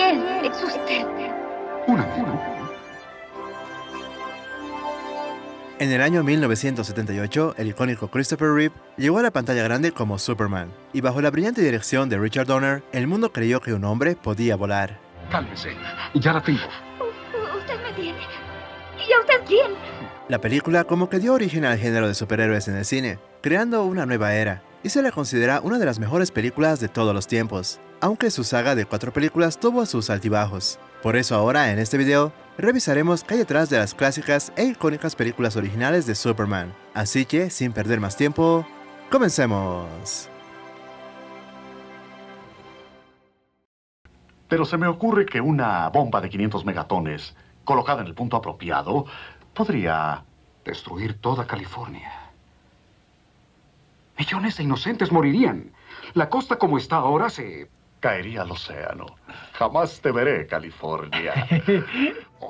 ¿Quién es usted? Un amigo. En el año 1978, el icónico Christopher Reeve llegó a la pantalla grande como Superman, y bajo la brillante dirección de Richard Donner, el mundo creyó que un hombre podía volar. Cálmese. Ya la tengo. Usted me tiene. ¿Y a usted quién? La película como que dio origen al género de superhéroes en el cine, creando una nueva era, y se la considera una de las mejores películas de todos los tiempos, aunque su saga de 4 películas tuvo sus altibajos. Por eso ahora, en este video, revisaremos qué hay detrás de las clásicas e icónicas películas originales de Superman. Así que, sin perder más tiempo, ¡comencemos! Pero se me ocurre que una bomba de 500 megatones, colocada en el punto apropiado, podría destruir toda California. Millones de inocentes morirían. La costa como está ahora se... Caería al océano. Jamás te veré, California.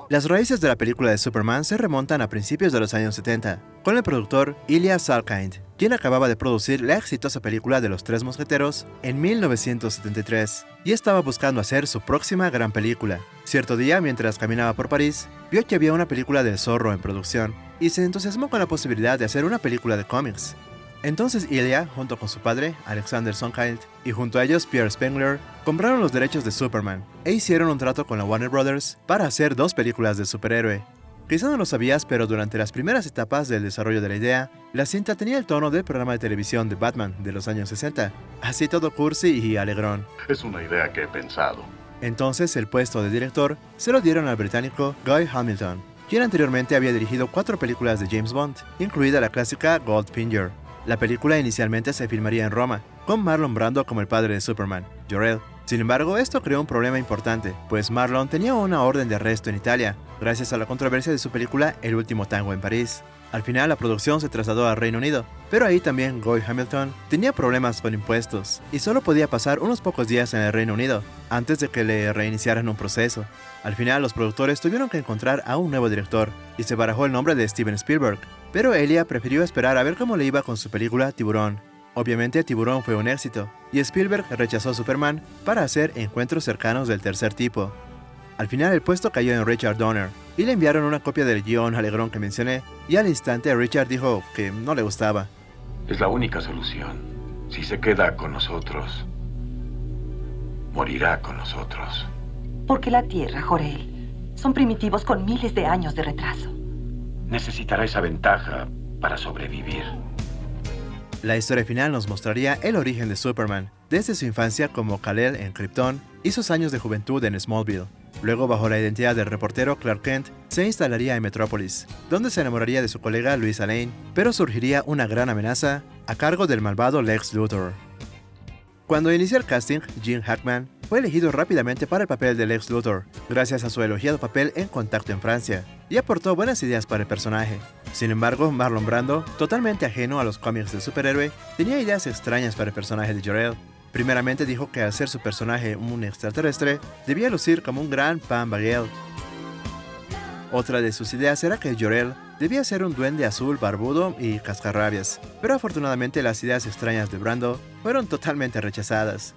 Las raíces de la película de Superman se remontan a principios de los años 70, con el productor Ilya Salkind, quien acababa de producir la exitosa película de Los Tres Mosqueteros en 1973, y estaba buscando hacer su próxima gran película. Cierto día, mientras caminaba por París, vio que había una película del Zorro en producción, y se entusiasmó con la posibilidad de hacer una película de cómics. Entonces Ilya, junto con su padre, Alexander Salkind, y junto a ellos Pierre Spengler, compraron los derechos de Superman e hicieron un trato con la Warner Brothers para hacer 2 películas de superhéroe. Quizá no lo sabías, pero durante las primeras etapas del desarrollo de la idea, la cinta tenía el tono del programa de televisión de Batman de los años 60, así todo cursi y alegrón. Es una idea que he pensado. Entonces el puesto de director se lo dieron al británico Guy Hamilton, quien anteriormente había dirigido 4 películas de James Bond, incluida la clásica Goldfinger. La película inicialmente se filmaría en Roma, con Marlon Brando como el padre de Superman, Jor-El. Sin embargo, esto creó un problema importante, pues Marlon tenía una orden de arresto en Italia, gracias a la controversia de su película El último tango en París. Al final, la producción se trasladó al Reino Unido, pero ahí también Guy Hamilton tenía problemas con impuestos, y solo podía pasar unos pocos días en el Reino Unido, antes de que le reiniciaran un proceso. Al final, los productores tuvieron que encontrar a un nuevo director, y se barajó el nombre de Steven Spielberg, pero Elia prefirió esperar a ver cómo le iba con su película Tiburón. Obviamente Tiburón fue un éxito, y Spielberg rechazó Superman para hacer Encuentros cercanos del tercer tipo. Al final el puesto cayó en Richard Donner, y le enviaron una copia del guión alegrón que mencioné, y al instante Richard dijo que no le gustaba. Es la única solución. Si se queda con nosotros, morirá con nosotros. Porque la Tierra, Jor-El, son primitivos con miles de años de retraso. Necesitará esa ventaja para sobrevivir. La historia final nos mostraría el origen de Superman, desde su infancia como Kal-El en Krypton y sus años de juventud en Smallville. Luego, bajo la identidad del reportero Clark Kent, se instalaría en Metrópolis, donde se enamoraría de su colega Luisa Lane, pero surgiría una gran amenaza a cargo del malvado Lex Luthor. Cuando inició el casting, Gene Hackman fue elegido rápidamente para el papel de Lex Luthor, gracias a su elogiado papel en Contacto en Francia, y aportó buenas ideas para el personaje. Sin embargo, Marlon Brando, totalmente ajeno a los cómics del superhéroe, tenía ideas extrañas para el personaje de Jor-El. Primeramente dijo que al ser su personaje un extraterrestre, debía lucir como un gran Pan Bagel. Otra de sus ideas era que Jor-El debía ser un duende azul barbudo y cascarrabias, pero afortunadamente las ideas extrañas de Brando fueron totalmente rechazadas.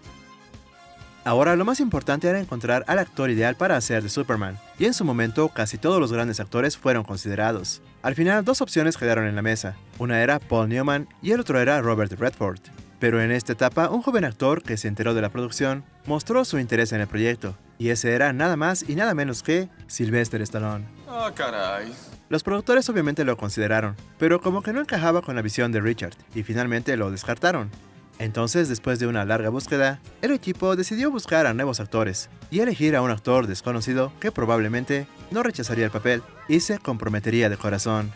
Ahora lo más importante era encontrar al actor ideal para hacer de Superman, y en su momento casi todos los grandes actores fueron considerados. Al final 2 opciones quedaron en la mesa, una era Paul Newman y el otro era Robert Redford. Pero en esta etapa un joven actor que se enteró de la producción mostró su interés en el proyecto, y ese era nada más y nada menos que Sylvester Stallone. Ah, caray. Los productores obviamente lo consideraron, pero como que no encajaba con la visión de Richard, y finalmente lo descartaron. Entonces, después de una larga búsqueda, el equipo decidió buscar a nuevos actores y elegir a un actor desconocido que probablemente no rechazaría el papel y se comprometería de corazón.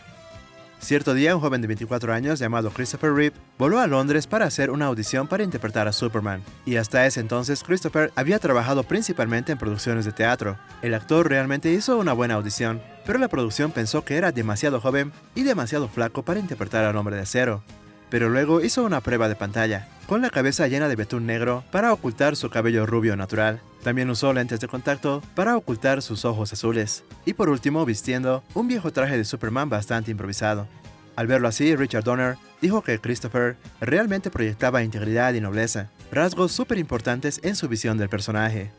Cierto día, un joven de 24 años llamado Christopher Reeve voló a Londres para hacer una audición para interpretar a Superman, y hasta ese entonces Christopher había trabajado principalmente en producciones de teatro. El actor realmente hizo una buena audición, pero la producción pensó que era demasiado joven y demasiado flaco para interpretar al Hombre de Acero. Pero luego hizo una prueba de pantalla, con la cabeza llena de betún negro para ocultar su cabello rubio natural. También usó lentes de contacto para ocultar sus ojos azules. Y por último, vistiendo un viejo traje de Superman bastante improvisado. Al verlo así, Richard Donner dijo que Christopher realmente proyectaba integridad y nobleza, rasgos súper importantes en su visión del personaje.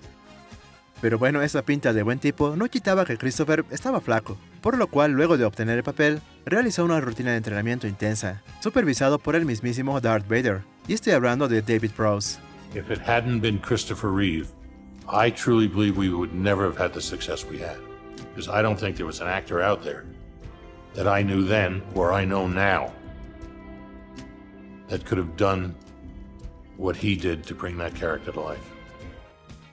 Pero bueno, esa pinta de buen tipo no quitaba que Christopher estaba flaco, por lo cual luego de obtener el papel, realizó una rutina de entrenamiento intensa, supervisado por el mismísimo Darth Vader, y estoy hablando de David Prowse. If it hadn't been Christopher Reeve, I truly believe we would never have had the success we had. Because I don't think there was an actor out there that I knew then or I know now that could have done what he did to bring that character to life.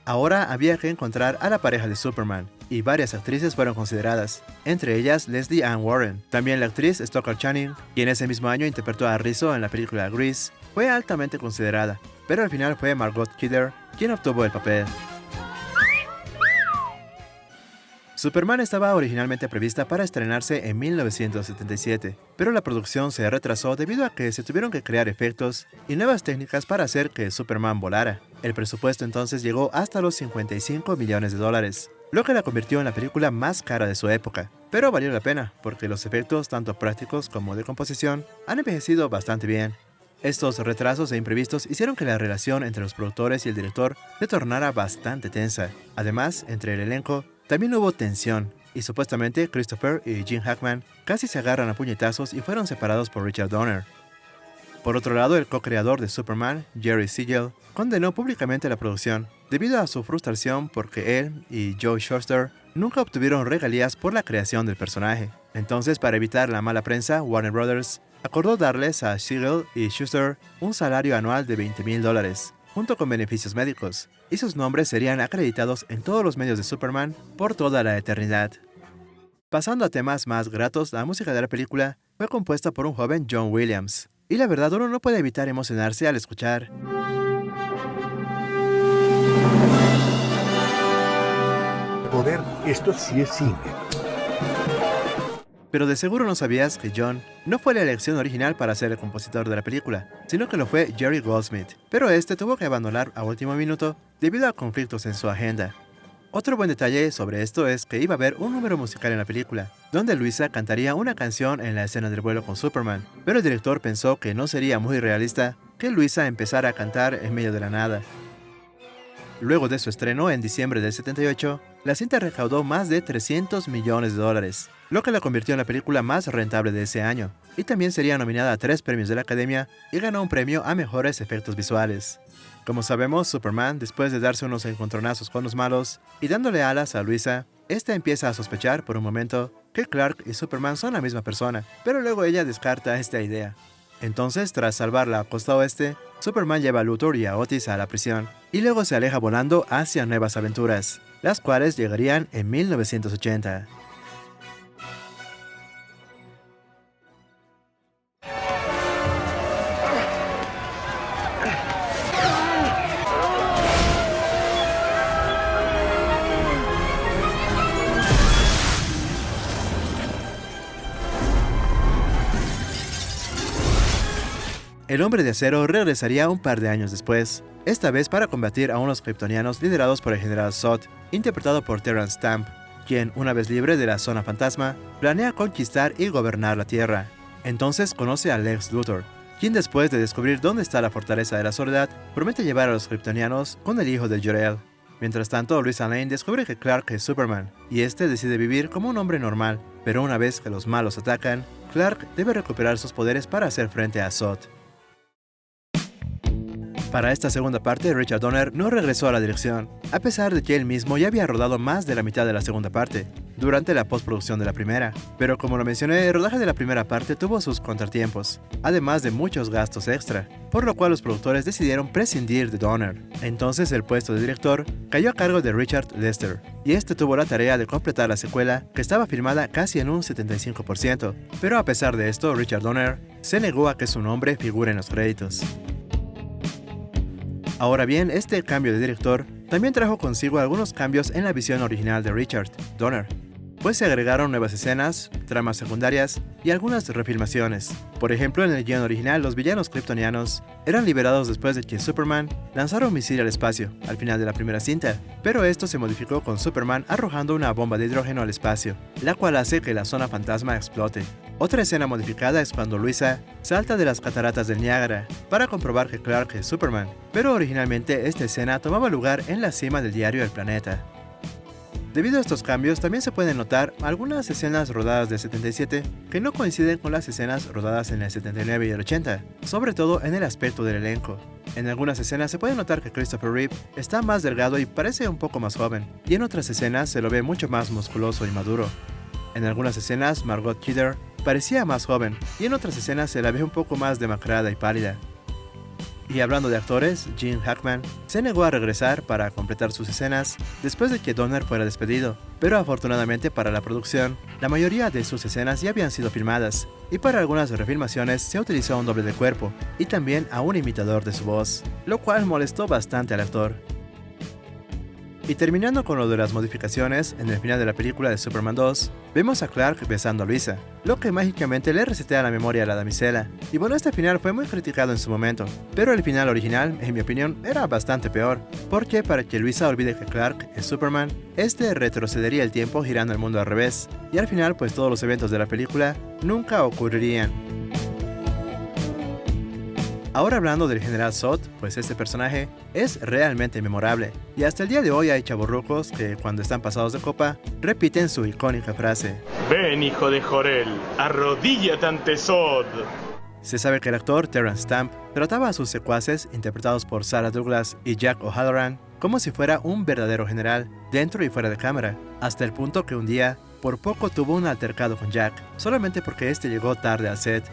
Ahora había que encontrar a la pareja de Superman, y varias actrices fueron consideradas, entre ellas Leslie Ann Warren. También la actriz Stockard Channing, quien ese mismo año interpretó a Rizzo en la película Grease, fue altamente considerada, pero al final fue Margot Kidder quien obtuvo el papel. Superman estaba originalmente prevista para estrenarse en 1977, pero la producción se retrasó debido a que se tuvieron que crear efectos y nuevas técnicas para hacer que Superman volara. El presupuesto entonces llegó hasta los $55 millones, lo que la convirtió en la película más cara de su época. Pero valió la pena, porque los efectos, tanto prácticos como de composición, han envejecido bastante bien. Estos retrasos e imprevistos hicieron que la relación entre los productores y el director se tornara bastante tensa. Además, entre el elenco, también hubo tensión, y supuestamente Christopher y Gene Hackman casi se agarran a puñetazos y fueron separados por Richard Donner. Por otro lado, el co-creador de Superman, Jerry Siegel, condenó públicamente la producción, debido a su frustración porque él y Joe Shuster nunca obtuvieron regalías por la creación del personaje. Entonces, para evitar la mala prensa, Warner Brothers acordó darles a Siegel y Shuster un salario anual de $20,000, junto con beneficios médicos, y sus nombres serían acreditados en todos los medios de Superman por toda la eternidad. Pasando a temas más gratos, la música de la película fue compuesta por un joven John Williams, y la verdad uno no puede evitar emocionarse al escuchar. Joder, esto sí es cine. Pero de seguro no sabías que John no fue la elección original para ser el compositor de la película, sino que lo fue Jerry Goldsmith, pero este tuvo que abandonar a último minuto debido a conflictos en su agenda. Otro buen detalle sobre esto es que iba a haber un número musical en la película, donde Luisa cantaría una canción en la escena del vuelo con Superman, pero el director pensó que no sería muy realista que Luisa empezara a cantar en medio de la nada. Luego de su estreno en diciembre del 78, la cinta recaudó más de $300 millones, lo que la convirtió en la película más rentable de ese año, y también sería nominada a 3 premios de la Academia y ganó un premio a mejores efectos visuales. Como sabemos, Superman, después de darse unos encontronazos con los malos y dándole alas a Luisa, esta empieza a sospechar por un momento que Clark y Superman son la misma persona, pero luego ella descarta esta idea. Entonces, tras salvar la costa oeste, Superman lleva a Luthor y a Otis a la prisión, y luego se aleja volando hacia nuevas aventuras, las cuales llegarían en 1980. El Hombre de Acero regresaría un par de años después, esta vez para combatir a unos kryptonianos liderados por el general Zod, interpretado por Terrence Stamp, quien, una vez libre de la zona fantasma, planea conquistar y gobernar la Tierra. Entonces conoce a Lex Luthor, quien después de descubrir dónde está la Fortaleza de la Soledad, promete llevar a los kryptonianos con el hijo de Jor-El. Mientras tanto, Lois Lane descubre que Clark es Superman, y este decide vivir como un hombre normal, pero una vez que los malos atacan, Clark debe recuperar sus poderes para hacer frente a Zod. Para esta segunda parte, Richard Donner no regresó a la dirección, a pesar de que él mismo ya había rodado más de la mitad de la segunda parte, durante la postproducción de la primera. Pero como lo mencioné, el rodaje de la primera parte tuvo sus contratiempos, además de muchos gastos extra, por lo cual los productores decidieron prescindir de Donner. Entonces el puesto de director cayó a cargo de Richard Lester, y este tuvo la tarea de completar la secuela, que estaba firmada casi en un 75%, pero a pesar de esto, Richard Donner se negó a que su nombre figure en los créditos. Ahora bien, este cambio de director también trajo consigo algunos cambios en la visión original de Richard Donner, pues se agregaron nuevas escenas, tramas secundarias y algunas refilmaciones. Por ejemplo, en el guion original, los villanos kryptonianos eran liberados después de que Superman lanzara un misil al espacio, al final de la primera cinta, pero esto se modificó con Superman arrojando una bomba de hidrógeno al espacio, la cual hace que la zona fantasma explote. Otra escena modificada es cuando Luisa salta de las cataratas del Niágara para comprobar que Clark es Superman, pero originalmente esta escena tomaba lugar en la cima del diario El Planeta. Debido a estos cambios, también se pueden notar algunas escenas rodadas del 77 que no coinciden con las escenas rodadas en el 79 y el 80, sobre todo en el aspecto del elenco. En algunas escenas se puede notar que Christopher Reeve está más delgado y parece un poco más joven, y en otras escenas se lo ve mucho más musculoso y maduro. En algunas escenas Margot Kidder parecía más joven, y en otras escenas se la ve un poco más demacrada y pálida. Y hablando de actores, Gene Hackman se negó a regresar para completar sus escenas después de que Donner fuera despedido, pero afortunadamente para la producción, la mayoría de sus escenas ya habían sido filmadas, y para algunas refilmaciones se utilizó a un doble de cuerpo y también a un imitador de su voz, lo cual molestó bastante al actor. Y terminando con lo de las modificaciones, en el final de la película de Superman 2, vemos a Clark besando a Luisa, lo que mágicamente le resetea la memoria a la damisela. Y bueno, este final fue muy criticado en su momento, pero el final original, en mi opinión, era bastante peor, porque para que Luisa olvide que Clark es Superman, este retrocedería el tiempo girando el mundo al revés, y al final pues todos los eventos de la película nunca ocurrirían. Ahora hablando del General Zod, pues este personaje es realmente memorable, y hasta el día de hoy hay chavorrucos que cuando están pasados de copa, repiten su icónica frase: Ven, hijo de Jor-El, arrodíllate ante Zod. Se sabe que el actor Terrence Stamp trataba a sus secuaces, interpretados por Sarah Douglas y Jack O'Halloran, como si fuera un verdadero general, dentro y fuera de cámara, hasta el punto que un día, por poco tuvo un altercado con Jack, solamente porque este llegó tarde al set.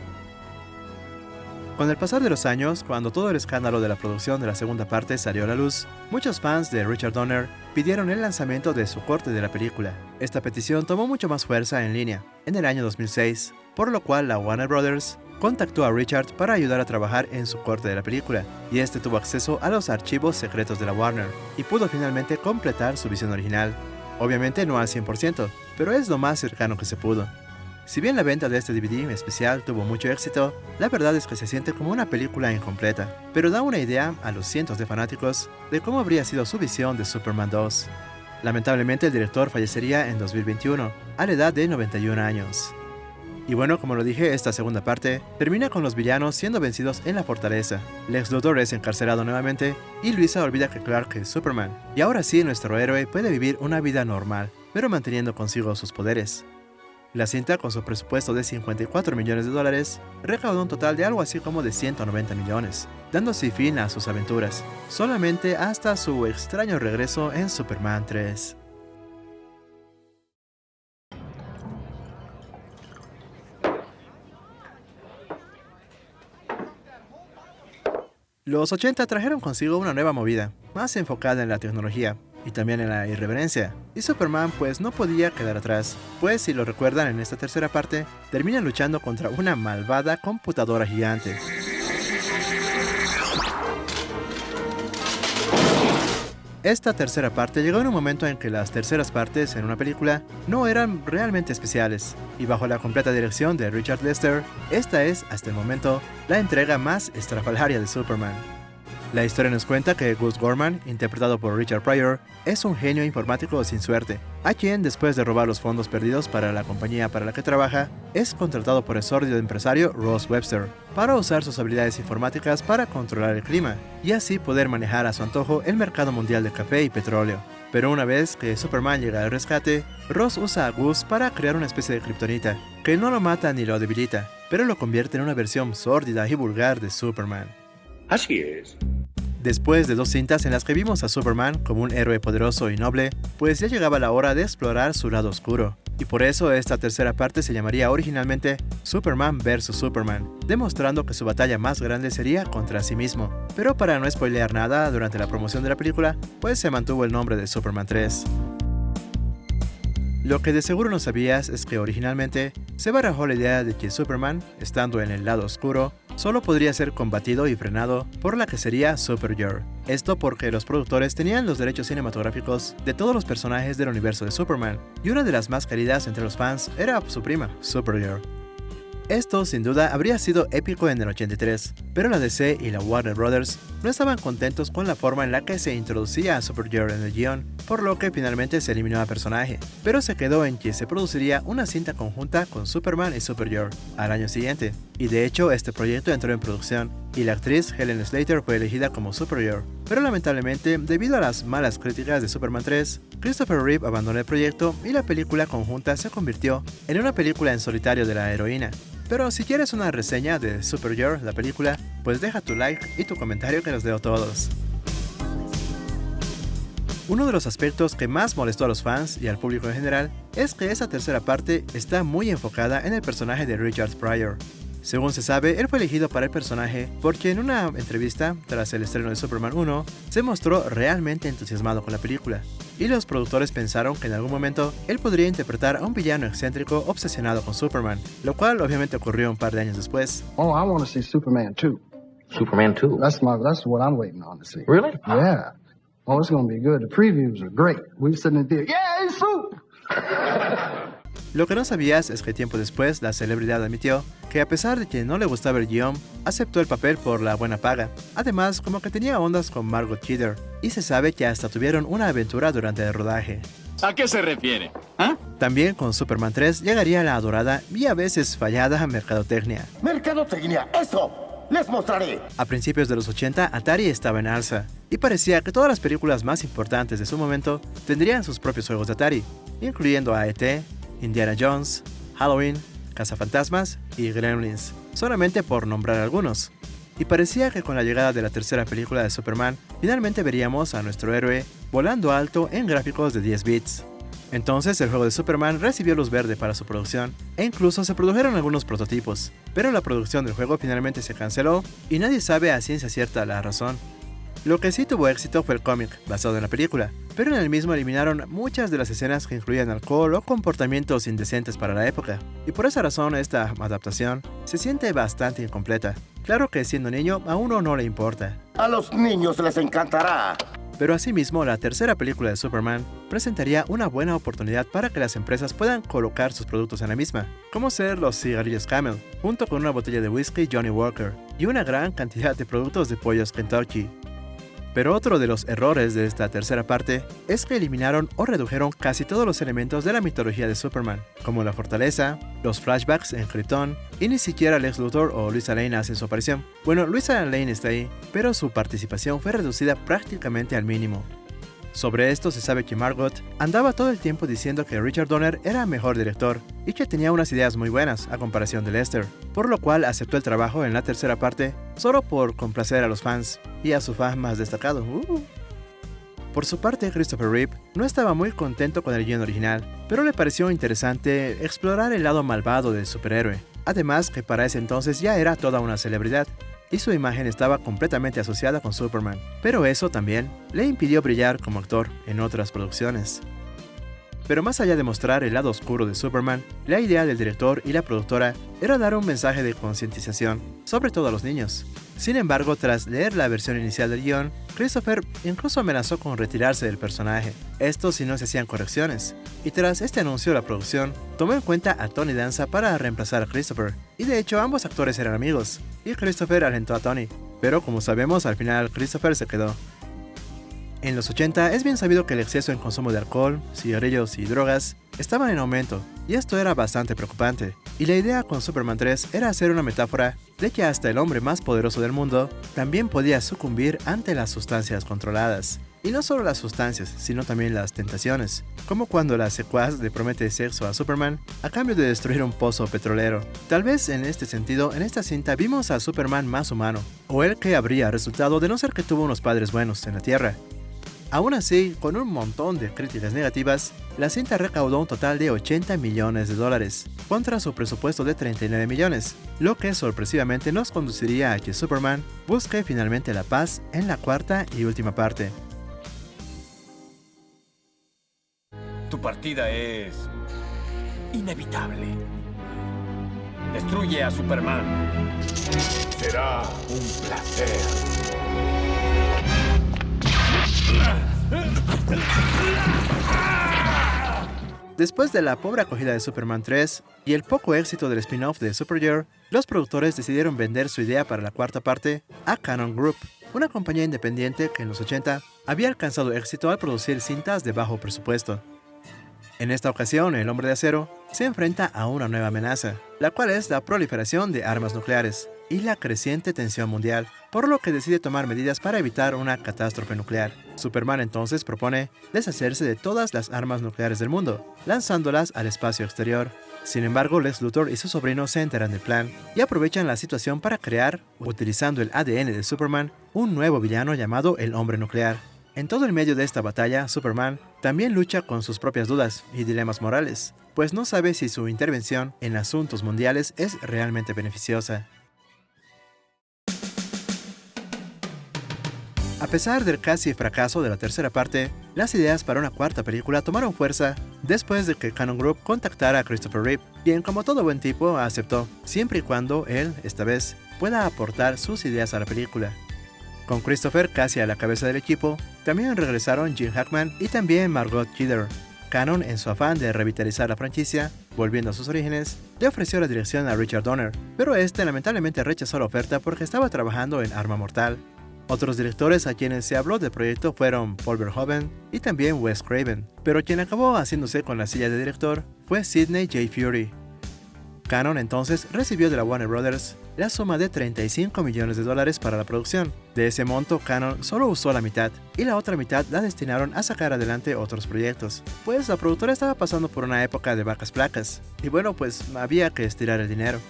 Con el pasar de los años, cuando todo el escándalo de la producción de la segunda parte salió a la luz, muchos fans de Richard Donner pidieron el lanzamiento de su corte de la película. Esta petición tomó mucho más fuerza en línea, en el año 2006, por lo cual la Warner Brothers contactó a Richard para ayudar a trabajar en su corte de la película, y este tuvo acceso a los archivos secretos de la Warner, y pudo finalmente completar su visión original. Obviamente no al 100%, pero es lo más cercano que se pudo. Si bien la venta de este DVD especial tuvo mucho éxito, la verdad es que se siente como una película incompleta, pero da una idea a los cientos de fanáticos de cómo habría sido su visión de Superman 2. Lamentablemente el director fallecería en 2021, a la edad de 91 años. Y bueno, como lo dije, esta segunda parte termina con los villanos siendo vencidos en la fortaleza. Lex Luthor es encarcelado nuevamente y Luisa olvida que Clark es Superman. Y ahora sí, nuestro héroe puede vivir una vida normal, pero manteniendo consigo sus poderes. La cinta, con su presupuesto de $54 millones, recaudó un total de algo así como de 190 millones, dando así fin a sus aventuras, solamente hasta su extraño regreso en Superman 3. Los 80 trajeron consigo una nueva movida, más enfocada en la tecnología y también en la irreverencia, y Superman pues no podía quedar atrás, pues si lo recuerdan en esta tercera parte, termina luchando contra una malvada computadora gigante. Esta tercera parte llegó en un momento en que las terceras partes en una película no eran realmente especiales, y bajo la completa dirección de Richard Lester, esta es, hasta el momento, la entrega más estrafalaria de Superman. La historia nos cuenta que Gus Gorman, interpretado por Richard Pryor, es un genio informático sin suerte, a quien, después de robar los fondos perdidos para la compañía para la que trabaja, es contratado por el sórdido empresario Ross Webster para usar sus habilidades informáticas para controlar el clima y así poder manejar a su antojo el mercado mundial de café y petróleo. Pero una vez que Superman llega al rescate, Ross usa a Gus para crear una especie de kriptonita que no lo mata ni lo debilita, pero lo convierte en una versión sórdida y vulgar de Superman. Así es. Después de 2 cintas en las que vimos a Superman como un héroe poderoso y noble, pues ya llegaba la hora de explorar su lado oscuro. Y por eso esta tercera parte se llamaría originalmente Superman vs. Superman, demostrando que su batalla más grande sería contra sí mismo. Pero para no spoilear nada durante la promoción de la película, pues se mantuvo el nombre de Superman 3. Lo que de seguro no sabías es que originalmente se barajó la idea de que Superman, estando en el lado oscuro, solo podría ser combatido y frenado por la que sería Supergirl. Esto porque los productores tenían los derechos cinematográficos de todos los personajes del universo de Superman, y una de las más queridas entre los fans era su prima, Supergirl. Esto sin duda habría sido épico en el 83, pero la DC y la Warner Brothers no estaban contentos con la forma en la que se introducía a Supergirl en el guión, por lo que finalmente se eliminó al personaje, pero se quedó en que se produciría una cinta conjunta con Superman y Supergirl al año siguiente, y de hecho este proyecto entró en producción, y la actriz Helen Slater fue elegida como Supergirl, pero lamentablemente, debido a las malas críticas de Superman 3, Christopher Reeve abandonó el proyecto y la película conjunta se convirtió en una película en solitario de la heroína. Pero si quieres una reseña de Supergirl, la película, pues deja tu like y tu comentario que los leo todos. Uno de los aspectos que más molestó a los fans y al público en general es que esa tercera parte está muy enfocada en el personaje de Richard Pryor. Según se sabe, él fue elegido para el personaje porque en una entrevista tras el estreno de Superman 1 se mostró realmente entusiasmado con la película, y los productores pensaron que en algún momento él podría interpretar a un villano excéntrico obsesionado con Superman, lo cual obviamente ocurrió un par de años después. Oh, I want to see Superman 2. Superman 2? That's what I'm waiting on to see. Really? Yeah. Oh, it's going to be good. The previews are great. We're sitting in there. Yeah, it's Super! Lo que no sabías es que tiempo después la celebridad admitió que a pesar de que no le gustaba el guión, aceptó el papel por la buena paga. Además, como que tenía ondas con Margot Kidder, y se sabe que hasta tuvieron una aventura durante el rodaje. ¿A qué se refiere? También con Superman 3 llegaría la adorada y a veces fallada mercadotecnia. ¡Mercadotecnia! ¡Eso! ¡Les mostraré! A principios de los 80, Atari estaba en alza, y parecía que todas las películas más importantes de su momento tendrían sus propios juegos de Atari, incluyendo a E.T., Indiana Jones, Halloween, Cazafantasmas y Gremlins, solamente por nombrar algunos. Y parecía que con la llegada de la tercera película de Superman, finalmente veríamos a nuestro héroe volando alto en gráficos de 10 bits. Entonces el juego de Superman recibió luz verde para su producción, e incluso se produjeron algunos prototipos, pero la producción del juego finalmente se canceló y nadie sabe a ciencia cierta la razón. Lo que sí tuvo éxito fue el cómic, basado en la película, pero en el mismo eliminaron muchas de las escenas que incluían alcohol o comportamientos indecentes para la época, y por esa razón esta adaptación se siente bastante incompleta. Claro que siendo niño a uno no le importa. A los niños les encantará. Pero asimismo, la tercera película de Superman presentaría una buena oportunidad para que las empresas puedan colocar sus productos en la misma, como ser los cigarrillos Camel, junto con una botella de whisky Johnny Walker, y una gran cantidad de productos de pollos Kentucky. Pero otro de los errores de esta tercera parte es que eliminaron o redujeron casi todos los elementos de la mitología de Superman, como la fortaleza, los flashbacks en Krypton, y ni siquiera Lex Luthor o Luisa Lane hacen su aparición. Bueno, Luisa Lane está ahí, pero su participación fue reducida prácticamente al mínimo. Sobre esto se sabe que Margot andaba todo el tiempo diciendo que Richard Donner era mejor director y que tenía unas ideas muy buenas a comparación de Lester, por lo cual aceptó el trabajo en la tercera parte solo por complacer a los fans y a su fan más destacado. Por su parte, Christopher Reeve no estaba muy contento con el guion original, pero le pareció interesante explorar el lado malvado del superhéroe, además que para ese entonces ya era toda una celebridad, y su imagen estaba completamente asociada con Superman, pero eso también le impidió brillar como actor en otras producciones. Pero más allá de mostrar el lado oscuro de Superman, la idea del director y la productora era dar un mensaje de concientización, sobre todo a los niños. Sin embargo, tras leer la versión inicial del guión, Christopher incluso amenazó con retirarse del personaje, esto si no se hacían correcciones, y tras este anuncio la producción tomó en cuenta a Tony Danza para reemplazar a Christopher, y de hecho ambos actores eran amigos, y Christopher alentó a Tony, pero como sabemos al final Christopher se quedó. En los 80 es bien sabido que el exceso en consumo de alcohol, cigarrillos y drogas estaban en aumento, y esto era bastante preocupante, y la idea con Superman 3 era hacer una metáfora de que hasta el hombre más poderoso del mundo también podía sucumbir ante las sustancias controladas. Y no solo las sustancias, sino también las tentaciones, como cuando la secuaz le promete sexo a Superman a cambio de destruir un pozo petrolero. Tal vez en este sentido, en esta cinta vimos a Superman más humano, o el que habría resultado de no ser que tuvo unos padres buenos en la Tierra. Aún así, con un montón de críticas negativas, la cinta recaudó un total de $80 millones, contra su presupuesto de 39 millones, lo que sorpresivamente nos conduciría a que Superman busque finalmente la paz en la cuarta y última parte. Tu partida es inevitable. Destruye a Superman. Será un placer. Después de la pobre acogida de Superman 3 y el poco éxito del spin-off de Supergirl, los productores decidieron vender su idea para la cuarta parte a Cannon Group, una compañía independiente que en los 80 había alcanzado éxito al producir cintas de bajo presupuesto. En esta ocasión, el Hombre de Acero se enfrenta a una nueva amenaza, la cual es la proliferación de armas nucleares, y la creciente tensión mundial, por lo que decide tomar medidas para evitar una catástrofe nuclear. Superman entonces propone deshacerse de todas las armas nucleares del mundo, lanzándolas al espacio exterior. Sin embargo, Lex Luthor y su sobrino se enteran del plan y aprovechan la situación para crear, utilizando el ADN de Superman, un nuevo villano llamado el Hombre Nuclear. En todo el medio de esta batalla, Superman también lucha con sus propias dudas y dilemas morales, pues no sabe si su intervención en asuntos mundiales es realmente beneficiosa. A pesar del casi fracaso de la tercera parte, las ideas para una cuarta película tomaron fuerza después de que Cannon Group contactara a Christopher Reeve, quien como todo buen tipo aceptó, siempre y cuando él, esta vez, pueda aportar sus ideas a la película. Con Christopher casi a la cabeza del equipo, también regresaron Gene Hackman y también Margot Kidder. Cannon, en su afán de revitalizar la franquicia, volviendo a sus orígenes, le ofreció la dirección a Richard Donner, pero este lamentablemente rechazó la oferta porque estaba trabajando en Arma Mortal. Otros directores a quienes se habló del proyecto fueron Paul Verhoeven y también Wes Craven, pero quien acabó haciéndose con la silla de director fue Sidney J. Furie. Cannon entonces recibió de la Warner Brothers la suma de $35 millones para la producción. De ese monto, Cannon solo usó la mitad, y la otra mitad la destinaron a sacar adelante otros proyectos, pues la productora estaba pasando por una época de vacas flacas, y bueno, pues había que estirar el dinero.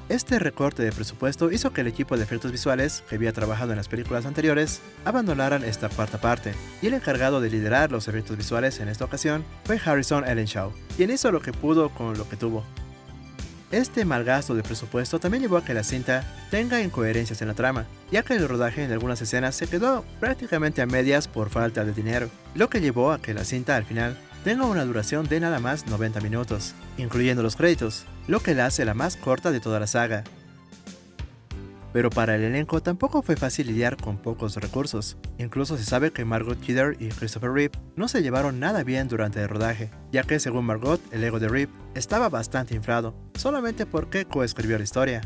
Este recorte de presupuesto hizo que el equipo de efectos visuales, que había trabajado en las películas anteriores, abandonaran esta cuarta parte, y el encargado de liderar los efectos visuales en esta ocasión fue Harrison Ellenshaw, quien hizo lo que pudo con lo que tuvo. Este mal gasto de presupuesto también llevó a que la cinta tenga incoherencias en la trama, ya que el rodaje en algunas escenas se quedó prácticamente a medias por falta de dinero, lo que llevó a que la cinta al final tenga una duración de nada más 90 minutos, incluyendo los créditos, lo que la hace la más corta de toda la saga. Pero para el elenco tampoco fue fácil lidiar con pocos recursos. Incluso se sabe que Margot Kidder y Christopher Reeve no se llevaron nada bien durante el rodaje, ya que según Margot, el ego de Reeve estaba bastante inflado, solamente porque coescribió la historia.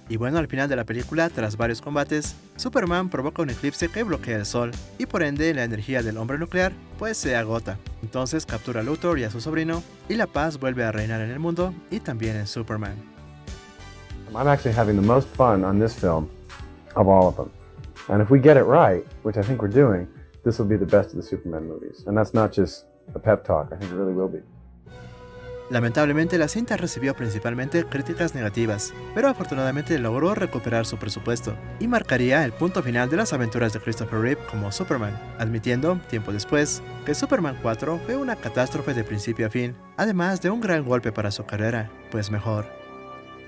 Y bueno, al final de la película, tras varios combates, Superman provoca un eclipse que bloquea el sol, y por ende la energía del hombre nuclear pues se agota. Entonces captura a Luthor y a su sobrino, y la paz vuelve a reinar en el mundo y también en Superman. I'm actually having the most fun on this film of all of them. And if we get it right, which I think we're doing, this will be the best of the Superman movies. And that's not just a pep talk, I think it really will be. Lamentablemente la cinta recibió principalmente críticas negativas, pero afortunadamente logró recuperar su presupuesto, y marcaría el punto final de las aventuras de Christopher Reeve como Superman, admitiendo, tiempo después, que Superman 4 fue una catástrofe de principio a fin, además de un gran golpe para su carrera, pues mejor.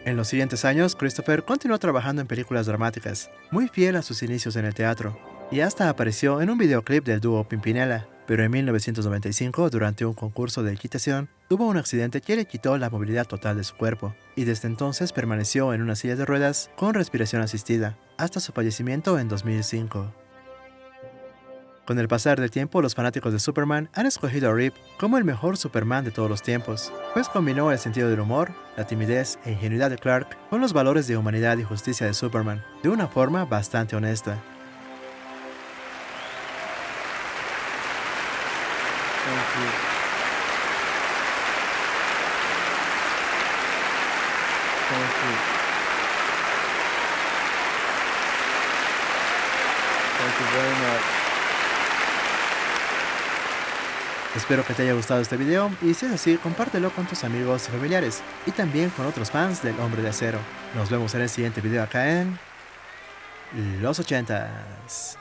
En los siguientes años, Christopher continuó trabajando en películas dramáticas, muy fiel a sus inicios en el teatro, y hasta apareció en un videoclip del dúo Pimpinela, pero en 1995, durante un concurso de equitación, tuvo un accidente que le quitó la movilidad total de su cuerpo, y desde entonces permaneció en una silla de ruedas con respiración asistida, hasta su fallecimiento en 2005. Con el pasar del tiempo, los fanáticos de Superman han escogido a Reeve como el mejor Superman de todos los tiempos, pues combinó el sentido del humor, la timidez e ingenuidad de Clark con los valores de humanidad y justicia de Superman, de una forma bastante honesta. Espero que te haya gustado este video, y si es así, compártelo con tus amigos y familiares, y también con otros fans del Hombre de Acero. Nos vemos en el siguiente video acá en Los 80s.